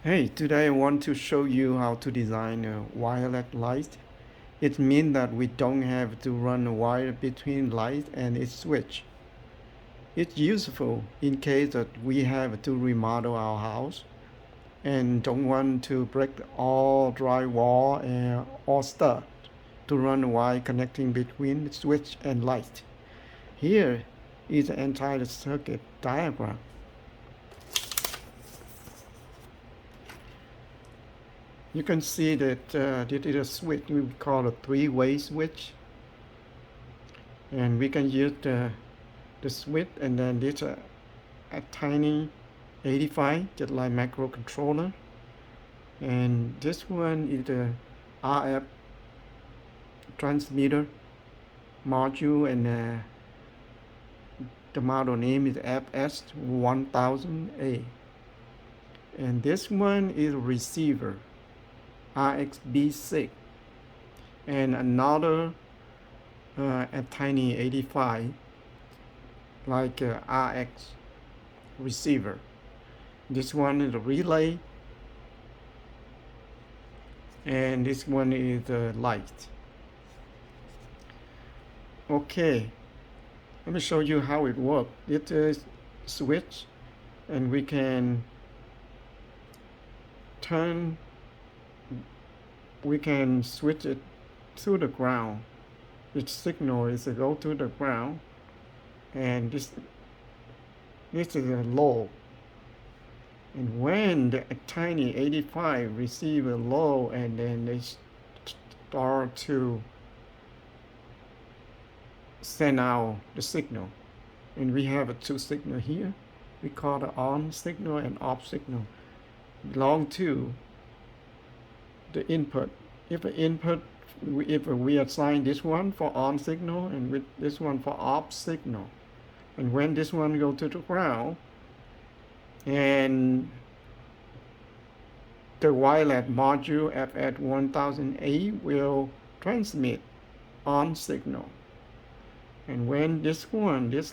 Hey, today I want to show you how to design a wireless light. It means that we don't have to run a wire between light and its switch. It's useful in case that we have to remodel our house and don't want to break all drywall or stuff to run a wire connecting between switch and light. Here is the entire circuit diagram. You can see that this is a switch we call a three-way switch, and we can use the switch, and then this Attiny85, just like microcontroller, and this one is the RF transmitter module, and the model name is FS1000A, and this one is receiver RXB6, and another Attiny85 like RX receiver. This one is a relay, and this one is the light. Okay, let me show you how it works. It is switch, and we can switch it to the ground. Its signal is to go to the ground, and this is a low. And when the Attiny85 receive a low, and then they start to send out the signal, and we have two signal here. We call the on signal and off signal. Belong to the input. If we assign this one for on signal and with this one for off signal, and when this one go to the ground, and the wireless module FS1000A will transmit on signal, and when this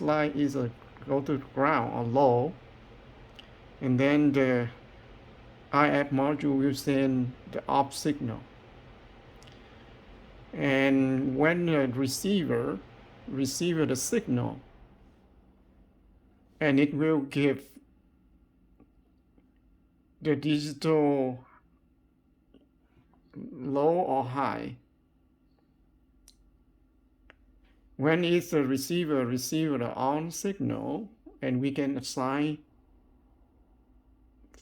light is go to the ground or low, and then the IF module will send the off signal. And when the receive the signal, and it will give the digital low or high. When it's the receiver the on signal, and we can assign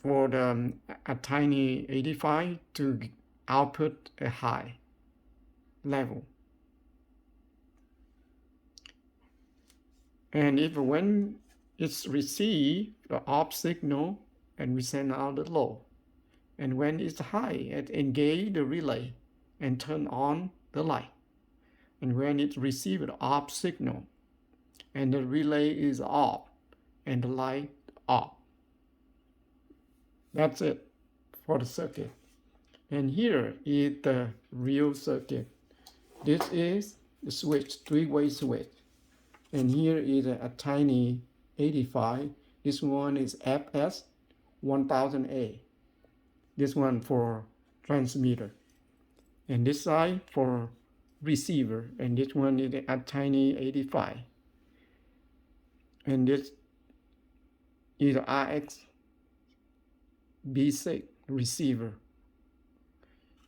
for the Attiny85 to output a high level. And if when it's received the off signal, and we send out the low, and when it's high, it engage the relay and turn on the light. And when it receives the off signal, and the relay is off and the light off. That's it for the circuit. And here is the real circuit. This is the switch, three-way switch. And here is a Attiny85. This one is FS1000A. This one for transmitter. And this side for receiver. And this one is the Attiny85. And this is the RXB6 receiver.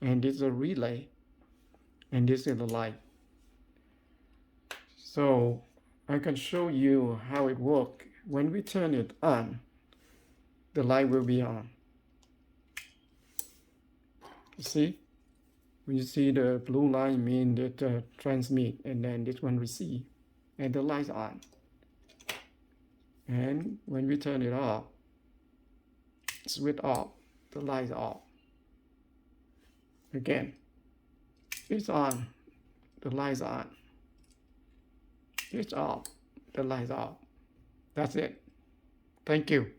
And this is a relay. And this is the light. So I can show you how it works. When we turn it on, the light will be on. You see? When you see the blue line means that transmit, and then this one receive, and the light's on. And when we turn it off, switch off, the light's off. Again, it's on, the light's on. It's off, the light's off. That's it. Thank you.